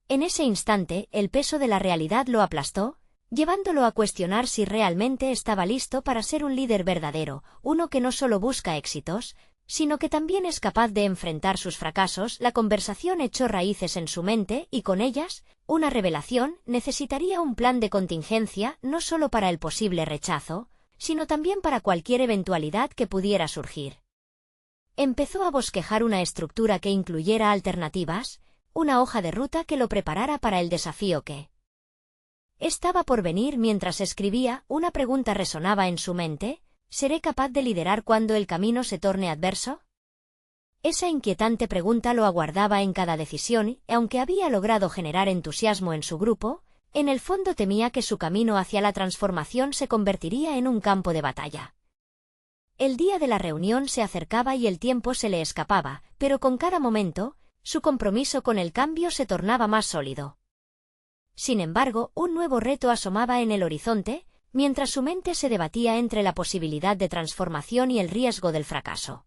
En ese instante, el peso de la realidad lo aplastó, llevándolo a cuestionar si realmente estaba listo para ser un líder verdadero, uno que no solo busca éxitos, sino que también es capaz de enfrentar sus fracasos. La conversación echó raíces en su mente y con ellas, una revelación: necesitaría un plan de contingencia no solo para el posible rechazo, sino también para cualquier eventualidad que pudiera surgir. Empezó a bosquejar una estructura que incluyera alternativas, una hoja de ruta que lo preparara para el desafío que estaba por venir. Mientras escribía, una pregunta resonaba en su mente: ¿seré capaz de liderar cuando el camino se torne adverso? Esa inquietante pregunta lo aguardaba en cada decisión y, aunque había logrado generar entusiasmo en su grupo, en el fondo temía que su camino hacia la transformación se convertiría en un campo de batalla. El día de la reunión se acercaba y el tiempo se le escapaba, pero con cada momento, su compromiso con el cambio se tornaba más sólido. Sin embargo, un nuevo reto asomaba en el horizonte, mientras su mente se debatía entre la posibilidad de transformación y el riesgo del fracaso.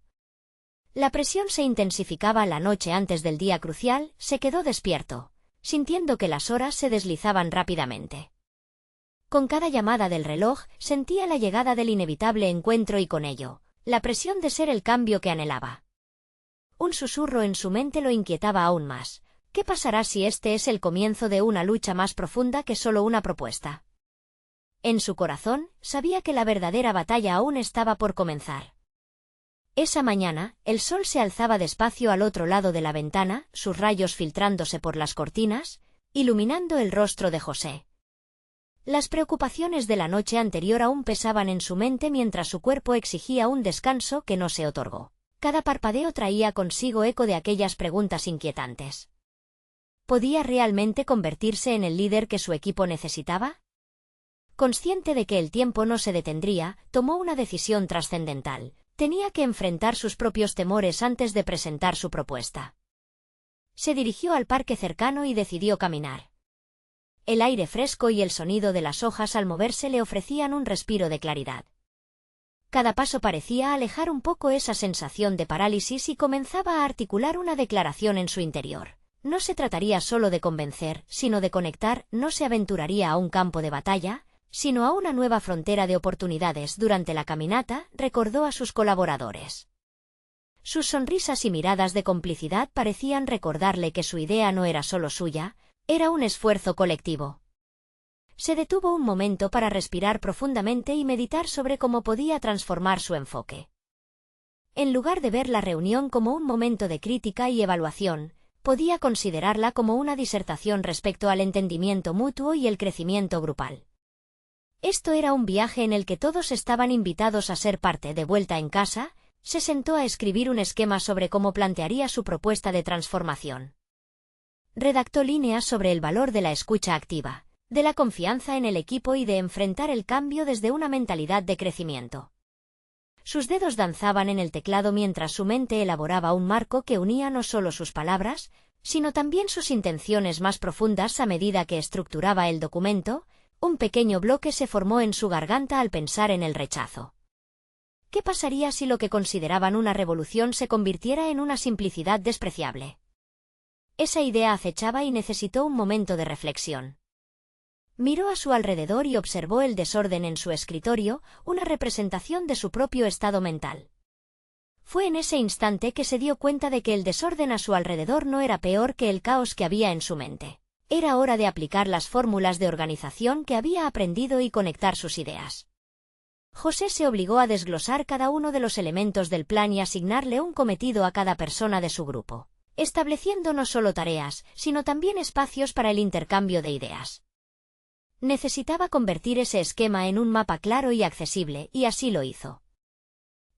La presión se intensificaba la noche antes del día crucial, se quedó despierto, sintiendo que las horas se deslizaban rápidamente. Con cada llamada del reloj, sentía la llegada del inevitable encuentro y con ello, la presión de ser el cambio que anhelaba. Un susurro en su mente lo inquietaba aún más. ¿Qué pasará si este es el comienzo de una lucha más profunda que solo una propuesta? En su corazón, sabía que la verdadera batalla aún estaba por comenzar. Esa mañana, el sol se alzaba despacio al otro lado de la ventana, sus rayos filtrándose por las cortinas, iluminando el rostro de José. Las preocupaciones de la noche anterior aún pesaban en su mente mientras su cuerpo exigía un descanso que no se otorgó. Cada parpadeo traía consigo eco de aquellas preguntas inquietantes. ¿Podía realmente convertirse en el líder que su equipo necesitaba? Consciente de que el tiempo no se detendría, tomó una decisión trascendental. Tenía que enfrentar sus propios temores antes de presentar su propuesta. Se dirigió al parque cercano y decidió caminar. El aire fresco y el sonido de las hojas al moverse le ofrecían un respiro de claridad. Cada paso parecía alejar un poco esa sensación de parálisis y comenzaba a articular una declaración en su interior. No se trataría solo de convencer, sino de conectar, no se aventuraría a un campo de batalla, sino a una nueva frontera de oportunidades. Durante la caminata, recordó a sus colaboradores. Sus sonrisas y miradas de complicidad parecían recordarle que su idea no era solo suya, era un esfuerzo colectivo. Se detuvo un momento para respirar profundamente y meditar sobre cómo podía transformar su enfoque. En lugar de ver la reunión como un momento de crítica y evaluación, podía considerarla como una disertación respecto al entendimiento mutuo y el crecimiento grupal. Esto era un viaje en el que todos estaban invitados a ser parte. De vuelta en casa, se sentó a escribir un esquema sobre cómo plantearía su propuesta de transformación. Redactó líneas sobre el valor de la escucha activa, de la confianza en el equipo y de enfrentar el cambio desde una mentalidad de crecimiento. Sus dedos danzaban en el teclado mientras su mente elaboraba un marco que unía no solo sus palabras, sino también sus intenciones más profundas. A medida que estructuraba el documento, un pequeño bloque se formó en su garganta al pensar en el rechazo. ¿Qué pasaría si lo que consideraban una revolución se convirtiera en una simplicidad despreciable? Esa idea acechaba y necesitó un momento de reflexión. Miró a su alrededor y observó el desorden en su escritorio, una representación de su propio estado mental. Fue en ese instante que se dio cuenta de que el desorden a su alrededor no era peor que el caos que había en su mente. Era hora de aplicar las fórmulas de organización que había aprendido y conectar sus ideas. José se obligó a desglosar cada uno de los elementos del plan y asignarle un cometido a cada persona de su grupo, estableciendo no solo tareas, sino también espacios para el intercambio de ideas. Necesitaba convertir ese esquema en un mapa claro y accesible, y así lo hizo.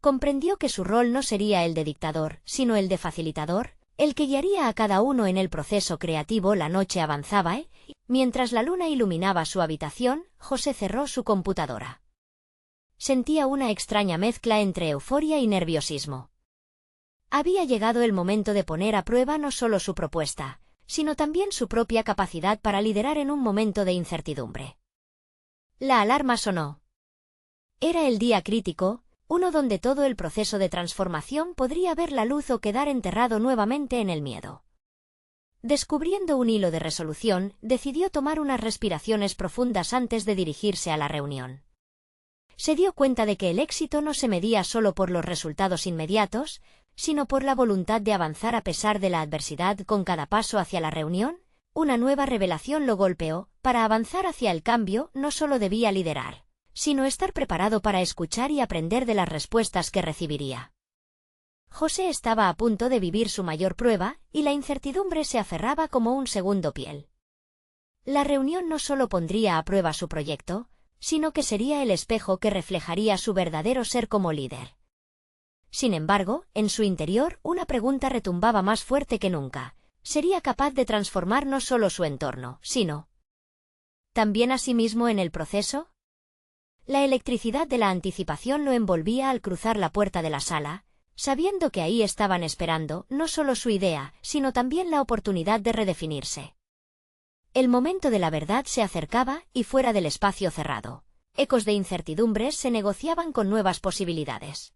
Comprendió que su rol no sería el de dictador, sino el de facilitador, el que guiaría a cada uno en el proceso creativo. La noche avanzaba y, mientras la luna iluminaba su habitación, José cerró su computadora. Sentía una extraña mezcla entre euforia y nerviosismo. Había llegado el momento de poner a prueba no solo su propuesta, sino también su propia capacidad para liderar en un momento de incertidumbre. La alarma sonó. Era el día crítico, uno donde todo el proceso de transformación podría ver la luz o quedar enterrado nuevamente en el miedo. Descubriendo un hilo de resolución, decidió tomar unas respiraciones profundas antes de dirigirse a la reunión. Se dio cuenta de que el éxito no se medía solo por los resultados inmediatos, sino por la voluntad de avanzar a pesar de la adversidad. Con cada paso hacia la reunión, una nueva revelación lo golpeó. Para avanzar hacia el cambio, no solo debía liderar, sino estar preparado para escuchar y aprender de las respuestas que recibiría. José estaba a punto de vivir su mayor prueba, y la incertidumbre se aferraba como un segundo piel. La reunión no solo pondría a prueba su proyecto, sino que sería el espejo que reflejaría su verdadero ser como líder. Sin embargo, en su interior, una pregunta retumbaba más fuerte que nunca. ¿Sería capaz de transformar no solo su entorno, sino también a sí mismo en el proceso? La electricidad de la anticipación lo envolvía al cruzar la puerta de la sala, sabiendo que ahí estaban esperando no solo su idea, sino también la oportunidad de redefinirse. El momento de la verdad se acercaba y fuera del espacio cerrado. Ecos de incertidumbres se negociaban con nuevas posibilidades.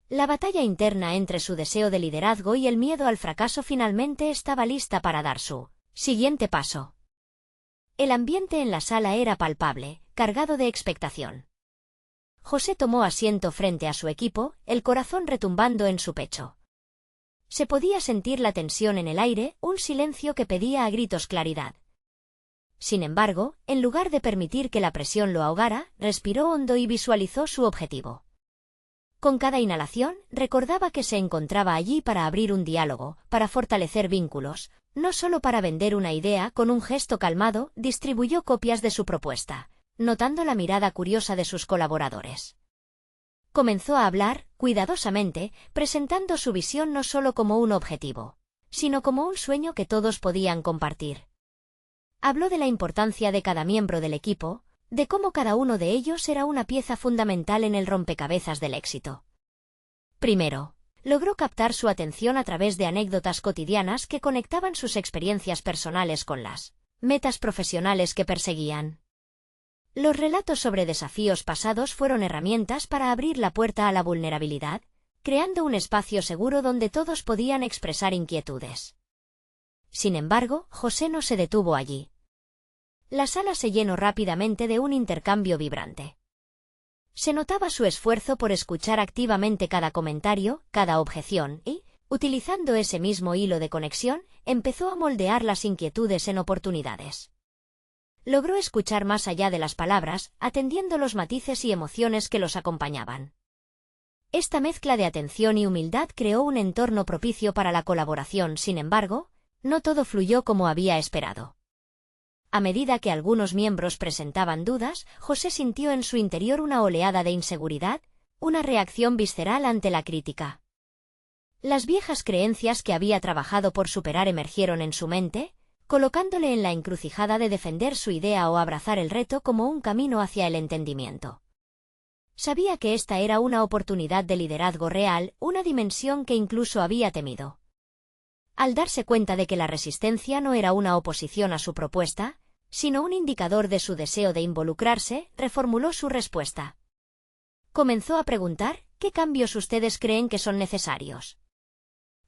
La batalla interna entre su deseo de liderazgo y el miedo al fracaso finalmente estaba lista para dar su siguiente paso. El ambiente en la sala era palpable, cargado de expectación. José tomó asiento frente a su equipo, el corazón retumbando en su pecho. Se podía sentir la tensión en el aire, un silencio que pedía a gritos claridad. Sin embargo, en lugar de permitir que la presión lo ahogara, respiró hondo y visualizó su objetivo. Con cada inhalación, recordaba que se encontraba allí para abrir un diálogo, para fortalecer vínculos, no solo para vender una idea. Con un gesto calmado, distribuyó copias de su propuesta, notando la mirada curiosa de sus colaboradores. Comenzó a hablar, cuidadosamente, presentando su visión no solo como un objetivo, sino como un sueño que todos podían compartir. Habló de la importancia de cada miembro del equipo, de cómo cada uno de ellos era una pieza fundamental en el rompecabezas del éxito. Primero, logró captar su atención a través de anécdotas cotidianas que conectaban sus experiencias personales con las metas profesionales que perseguían. Los relatos sobre desafíos pasados fueron herramientas para abrir la puerta a la vulnerabilidad, creando un espacio seguro donde todos podían expresar inquietudes. Sin embargo, José no se detuvo allí. La sala se llenó rápidamente de un intercambio vibrante. Se notaba su esfuerzo por escuchar activamente cada comentario, cada objeción y, utilizando ese mismo hilo de conexión, empezó a moldear las inquietudes en oportunidades. Logró escuchar más allá de las palabras, atendiendo los matices y emociones que los acompañaban. Esta mezcla de atención y humildad creó un entorno propicio para la colaboración. Sin embargo, no todo fluyó como había esperado. A medida que algunos miembros presentaban dudas, José sintió en su interior una oleada de inseguridad, una reacción visceral ante la crítica. Las viejas creencias que había trabajado por superar emergieron en su mente, colocándole en la encrucijada de defender su idea o abrazar el reto como un camino hacia el entendimiento. Sabía que esta era una oportunidad de liderazgo real, una dimensión que incluso había temido. Al darse cuenta de que la resistencia no era una oposición a su propuesta, sino un indicador de su deseo de involucrarse, reformuló su respuesta. Comenzó a preguntar, ¿qué cambios ustedes creen que son necesarios?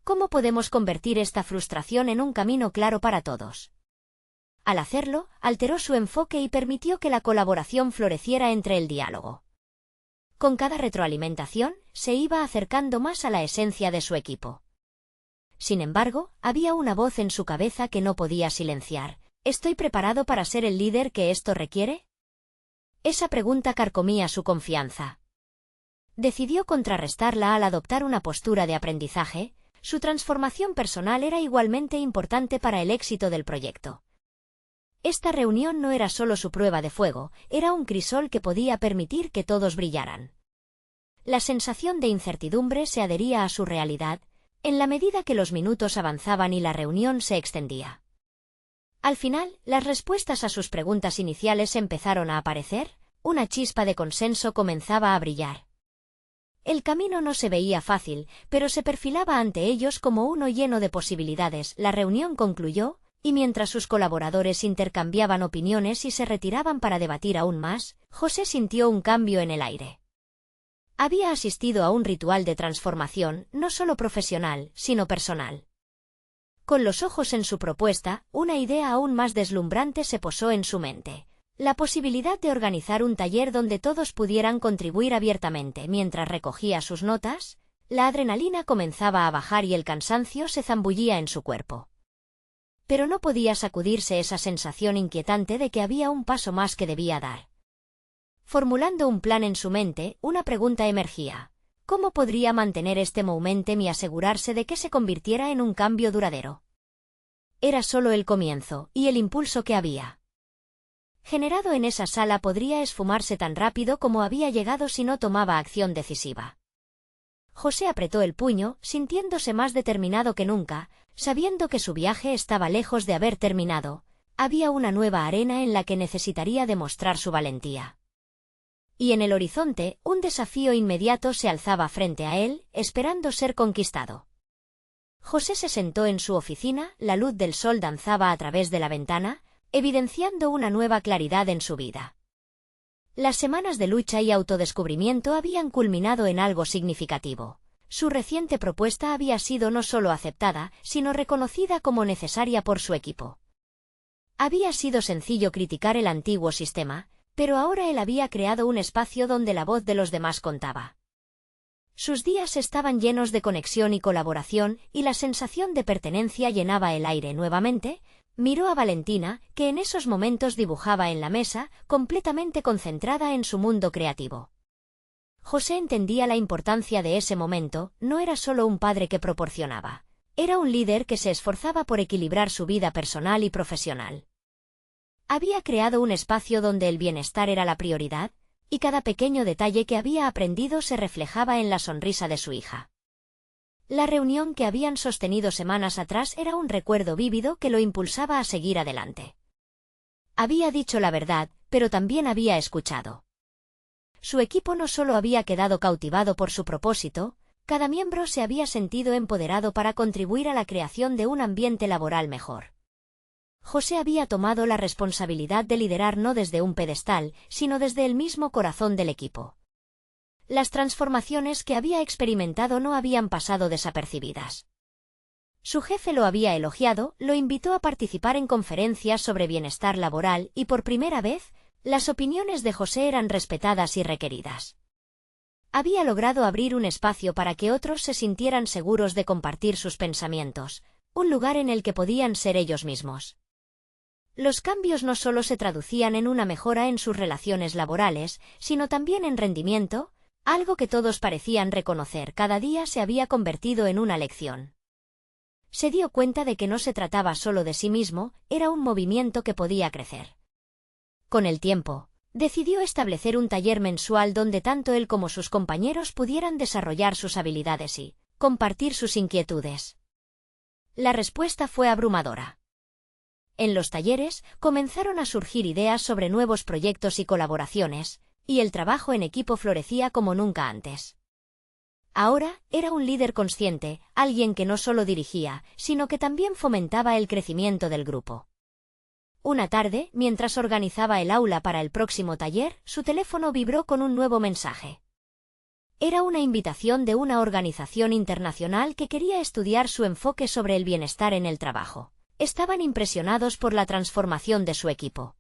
¿Cómo podemos convertir esta frustración en un camino claro para todos? Al hacerlo, alteró su enfoque y permitió que la colaboración floreciera entre el diálogo. Con cada retroalimentación, se iba acercando más a la esencia de su equipo. Sin embargo, había una voz en su cabeza que no podía silenciar. ¿Estoy preparado para ser el líder que esto requiere? Esa pregunta carcomía su confianza. Decidió contrarrestarla al adoptar una postura de aprendizaje. Su transformación personal era igualmente importante para el éxito del proyecto. Esta reunión no era solo su prueba de fuego, era un crisol que podía permitir que todos brillaran. La sensación de incertidumbre se adhería a su realidad, en la medida que los minutos avanzaban y la reunión se extendía. Al final, las respuestas a sus preguntas iniciales empezaron a aparecer, una chispa de consenso comenzaba a brillar. El camino no se veía fácil, pero se perfilaba ante ellos como uno lleno de posibilidades. La reunión concluyó, y mientras sus colaboradores intercambiaban opiniones y se retiraban para debatir aún más, José sintió un cambio en el aire. Había asistido a un ritual de transformación, no solo profesional, sino personal. Con los ojos en su propuesta, una idea aún más deslumbrante se posó en su mente. La posibilidad de organizar un taller donde todos pudieran contribuir abiertamente. Mientras recogía sus notas, la adrenalina comenzaba a bajar y el cansancio se zambullía en su cuerpo. Pero no podía sacudirse esa sensación inquietante de que había un paso más que debía dar. Formulando un plan en su mente, una pregunta emergía. ¿Cómo podría mantener este momentum y asegurarse de que se convirtiera en un cambio duradero? Era solo el comienzo, y el impulso que había generado en esa sala podría esfumarse tan rápido como había llegado si no tomaba acción decisiva. José apretó el puño, sintiéndose más determinado que nunca, sabiendo que su viaje estaba lejos de haber terminado. Había una nueva arena en la que necesitaría demostrar su valentía. Y en el horizonte, un desafío inmediato se alzaba frente a él, esperando ser conquistado. José se sentó en su oficina, la luz del sol danzaba a través de la ventana, evidenciando una nueva claridad en su vida. Las semanas de lucha y autodescubrimiento habían culminado en algo significativo. Su reciente propuesta había sido no solo aceptada, sino reconocida como necesaria por su equipo. Había sido sencillo criticar el antiguo sistema, pero ahora él había creado un espacio donde la voz de los demás contaba. Sus días estaban llenos de conexión y colaboración, y la sensación de pertenencia llenaba el aire nuevamente. Miró a Valentina, que en esos momentos dibujaba en la mesa, completamente concentrada en su mundo creativo. José entendía la importancia de ese momento, no era solo un padre que proporcionaba. Era un líder que se esforzaba por equilibrar su vida personal y profesional. Había creado un espacio donde el bienestar era la prioridad, y cada pequeño detalle que había aprendido se reflejaba en la sonrisa de su hija. La reunión que habían sostenido semanas atrás era un recuerdo vívido que lo impulsaba a seguir adelante. Había dicho la verdad, pero también había escuchado. Su equipo no solo había quedado cautivado por su propósito, cada miembro se había sentido empoderado para contribuir a la creación de un ambiente laboral mejor. José había tomado la responsabilidad de liderar no desde un pedestal, sino desde el mismo corazón del equipo. Las transformaciones que había experimentado no habían pasado desapercibidas. Su jefe lo había elogiado, lo invitó a participar en conferencias sobre bienestar laboral y por primera vez, las opiniones de José eran respetadas y requeridas. Había logrado abrir un espacio para que otros se sintieran seguros de compartir sus pensamientos, un lugar en el que podían ser ellos mismos. Los cambios no solo se traducían en una mejora en sus relaciones laborales, sino también en rendimiento. Algo que todos parecían reconocer cada día se había convertido en una lección. Se dio cuenta de que no se trataba solo de sí mismo, era un movimiento que podía crecer. Con el tiempo, decidió establecer un taller mensual donde tanto él como sus compañeros pudieran desarrollar sus habilidades y compartir sus inquietudes. La respuesta fue abrumadora. En los talleres, comenzaron a surgir ideas sobre nuevos proyectos y colaboraciones, y el trabajo en equipo florecía como nunca antes. Ahora, era un líder consciente, alguien que no solo dirigía, sino que también fomentaba el crecimiento del grupo. Una tarde, mientras organizaba el aula para el próximo taller, su teléfono vibró con un nuevo mensaje. Era una invitación de una organización internacional que quería estudiar su enfoque sobre el bienestar en el trabajo. Estaban impresionados por la transformación de su equipo.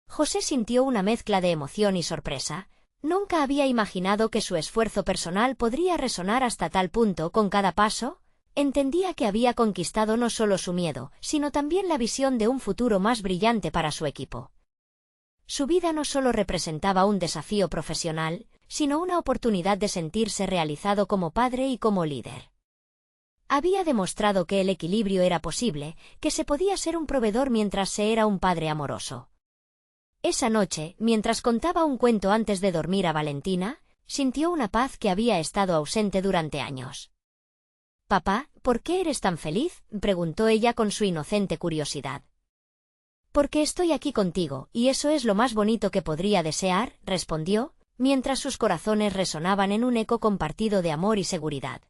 José sintió una mezcla de emoción y sorpresa. Nunca había imaginado que su esfuerzo personal podría resonar hasta tal punto con cada paso. Entendía que había conquistado no solo su miedo, sino también la visión de un futuro más brillante para su equipo. Su vida no solo representaba un desafío profesional, sino una oportunidad de sentirse realizado como padre y como líder. Había demostrado que el equilibrio era posible, que se podía ser un proveedor mientras se era un padre amoroso. Esa noche, mientras contaba un cuento antes de dormir a Valentina, sintió una paz que había estado ausente durante años. «Papá, ¿por qué eres tan feliz?», preguntó ella con su inocente curiosidad. «Porque estoy aquí contigo, y eso es lo más bonito que podría desear», respondió, mientras sus corazones resonaban en un eco compartido de amor y seguridad.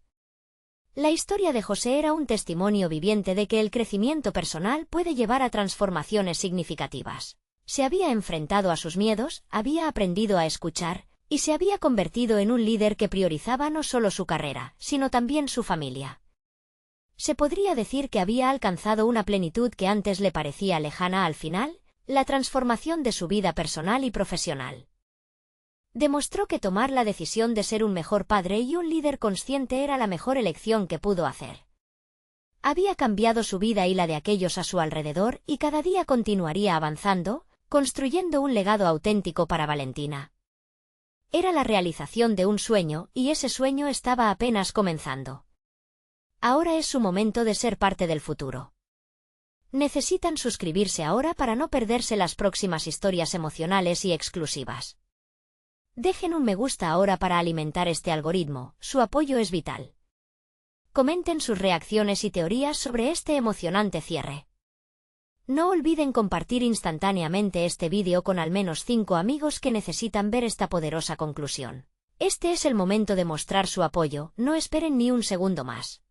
La historia de José era un testimonio viviente de que el crecimiento personal puede llevar a transformaciones significativas. Se había enfrentado a sus miedos, había aprendido a escuchar, y se había convertido en un líder que priorizaba no solo su carrera, sino también su familia. Se podría decir que había alcanzado una plenitud que antes le parecía lejana al final, la transformación de su vida personal y profesional. Demostró que tomar la decisión de ser un mejor padre y un líder consciente era la mejor elección que pudo hacer. Había cambiado su vida y la de aquellos a su alrededor, y cada día continuaría avanzando, construyendo un legado auténtico para Valentina. Era la realización de un sueño, y ese sueño estaba apenas comenzando. Ahora es su momento de ser parte del futuro. Necesitan suscribirse ahora para no perderse las próximas historias emocionales y exclusivas. Dejen un me gusta ahora para alimentar este algoritmo, su apoyo es vital. Comenten sus reacciones y teorías sobre este emocionante cierre. No olviden compartir instantáneamente este vídeo con al menos 5 amigos que necesitan ver esta poderosa conclusión. Este es el momento de mostrar su apoyo, no esperen ni un segundo más.